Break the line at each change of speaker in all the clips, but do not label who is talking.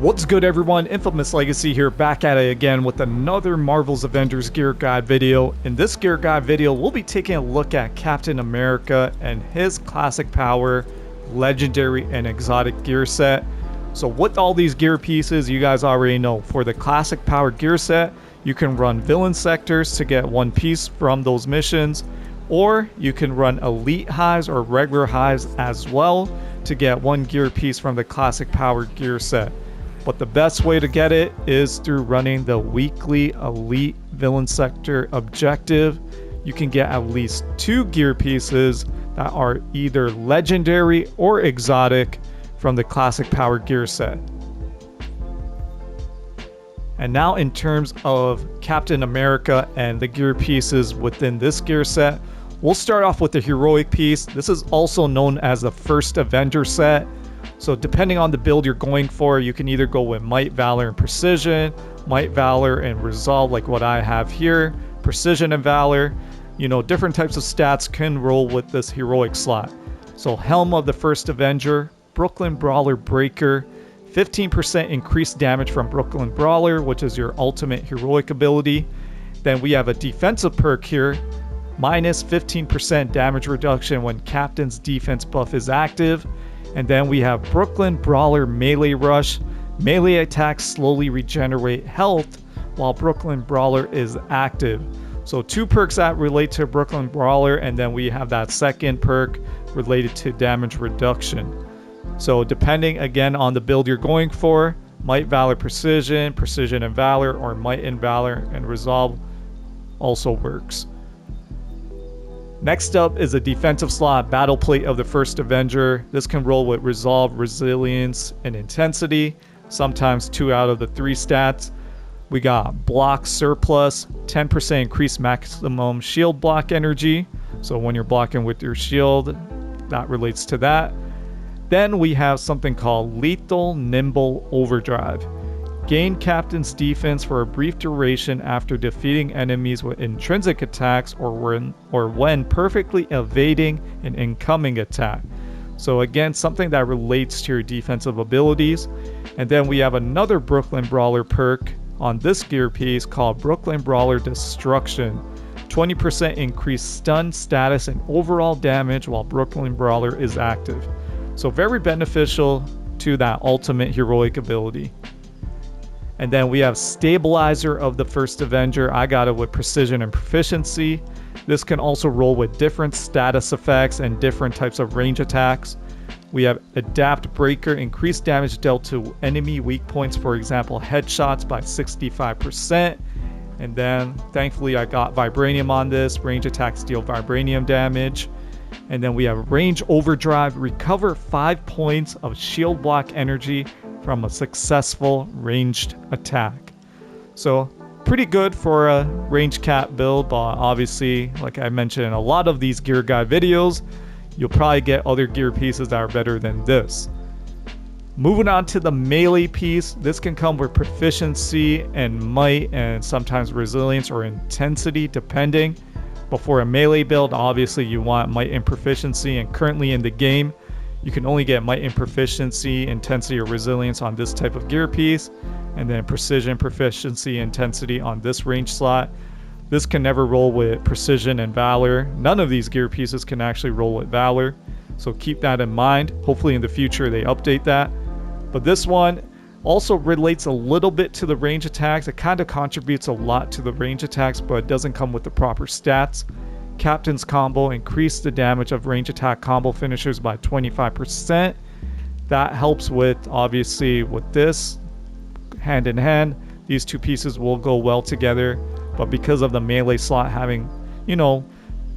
What's good, everyone? Infamous Legacy here, back at it again with another Marvel's Avengers gear guide video. In this gear guide video, we'll be taking a look at Captain America and his classic power, legendary and exotic gear set. So with all these gear pieces, you guys already know, for the classic power gear set, you can run villain sectors to get one piece from those missions, or you can run elite hives or regular hives as well to get one gear piece from the classic power gear set. But the best way to get it is through running the weekly elite villain sector objective. You can get at least 2 gear pieces that are either legendary or exotic from the classic power gear set. And now in terms of Captain America and the gear pieces within this gear set, we'll start off with the heroic piece. This is also known as the First Avenger set. So depending on the build you're going for, you can either go with Might, Valor, and Precision, Might, Valor, and Resolve like what I have here, Precision and Valor. You know, different types of stats can roll with this heroic slot. So Helm of the First Avenger, Brooklyn Brawler Breaker, 15% increased damage from Brooklyn Brawler, which is your ultimate heroic ability. Then we have a defensive perk here, minus 15% damage reduction when Captain's defense buff is active. And then we have Brooklyn Brawler Melee Rush. Melee attacks slowly regenerate health while Brooklyn Brawler is active. So 2 perks that relate to Brooklyn Brawler, and then we have that second perk related to damage reduction. So depending again on the build you're going for, Might, Valor, Precision, Precision and Valor, or Might and Valor and Resolve also works. Next up is a defensive slot, Battle Plate of the First Avenger. This can roll with Resolve, Resilience, and Intensity, sometimes 2 out of the 3 stats. We got Block Surplus, 10% increased maximum shield block energy. So when you're blocking with your shield, that relates to that. Then we have something called Lethal Nimble Overdrive. Gain Captain's defense for a brief duration after defeating enemies with intrinsic attacks or when perfectly evading an incoming attack. So again, something that relates to your defensive abilities. And then we have another Brooklyn Brawler perk on this gear piece called Brooklyn Brawler Destruction. 20% increased stun, status, and overall damage while Brooklyn Brawler is active. So very beneficial to that ultimate heroic ability. And then we have Stabilizer of the First Avenger. I got it with Precision and Proficiency. This can also roll with different status effects and different types of range attacks. We have Adapt Breaker, increased damage dealt to enemy weak points, for example, headshots by 65%. And then thankfully I got Vibranium on this. Range attacks deal Vibranium damage. And then we have Range Overdrive, recover 5 points of shield block energy from a successful ranged attack. So pretty good for a range cap build, but obviously, like I mentioned in a lot of these gear guide videos, you'll probably get other gear pieces that are better than this. Moving on to the melee piece, this can come with proficiency and might and sometimes resilience or intensity depending. But for a melee build, obviously you want might and proficiency, and currently in the game, you can only get might and proficiency, intensity, or resilience on this type of gear piece, and then precision, proficiency, intensity on this range slot. This can never roll with precision and valor. None of these gear pieces can actually roll with valor, so keep that in mind. Hopefully in the future they update that. But this one also relates a little bit to the range attacks. It kind of contributes a lot to the range attacks, but it doesn't come with the proper stats. Captain's Combo, increase the damage of range attack combo finishers by 25%. That helps with, obviously, with this, hand in hand, these 2 pieces will go well together. But because of the melee slot having, you know,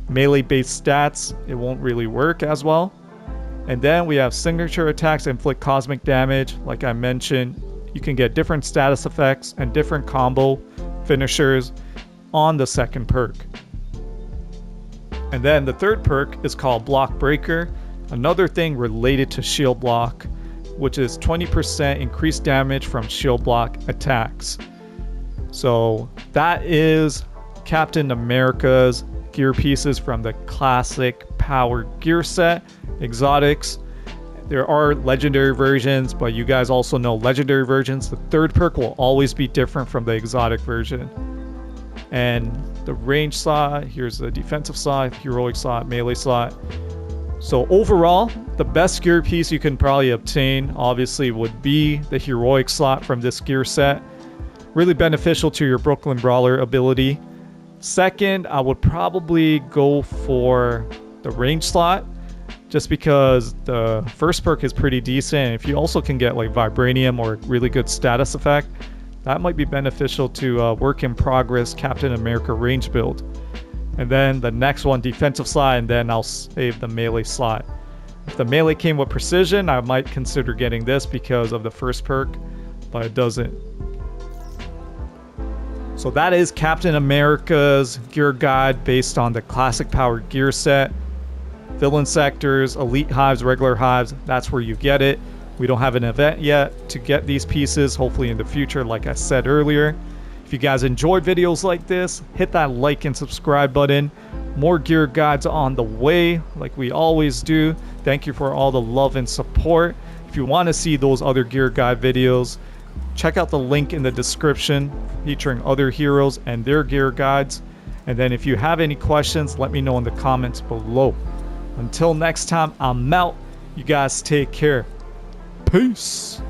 melee based stats, it won't really work as well. And then we have signature attacks inflict cosmic damage. Like I mentioned, you can get different status effects and different combo finishers on the second perk. And then the third perk is called Block Breaker, another thing related to shield block, which is 20% increased damage from shield block attacks. So that is Captain America's gear pieces from the classic power gear set, exotics. There are legendary versions, but you guys also know legendary versions. The third perk will always be different from the exotic version. And the range slot, here's the defensive slot, heroic slot, melee slot. So overall, the best gear piece you can probably obtain obviously would be the heroic slot from this gear set. Really beneficial to your Brooklyn Brawler ability. Second, I would probably go for the range slot, just because the first perk is pretty decent. And if you also can get like Vibranium or really good status effect, that might be beneficial to work in progress Captain America range build. And then the next one, defensive slot, and then I'll save the melee slot. If the melee came with precision, I might consider getting this because of the first perk, but it doesn't. So that is Captain America's gear guide based on the classic power gear set. Villain sectors, elite hives, regular hives, that's where you get it. We don't have an event yet to get these pieces, hopefully in the future, like I said earlier. If you guys enjoy videos like this, hit that like and subscribe button. More gear guides on the way, like we always do. Thank you for all the love and support. If you want to see those other gear guide videos, check out the link in the description featuring other heroes and their gear guides. And then if you have any questions, let me know in the comments below. Until next time, I'm out. You guys take care. Peace.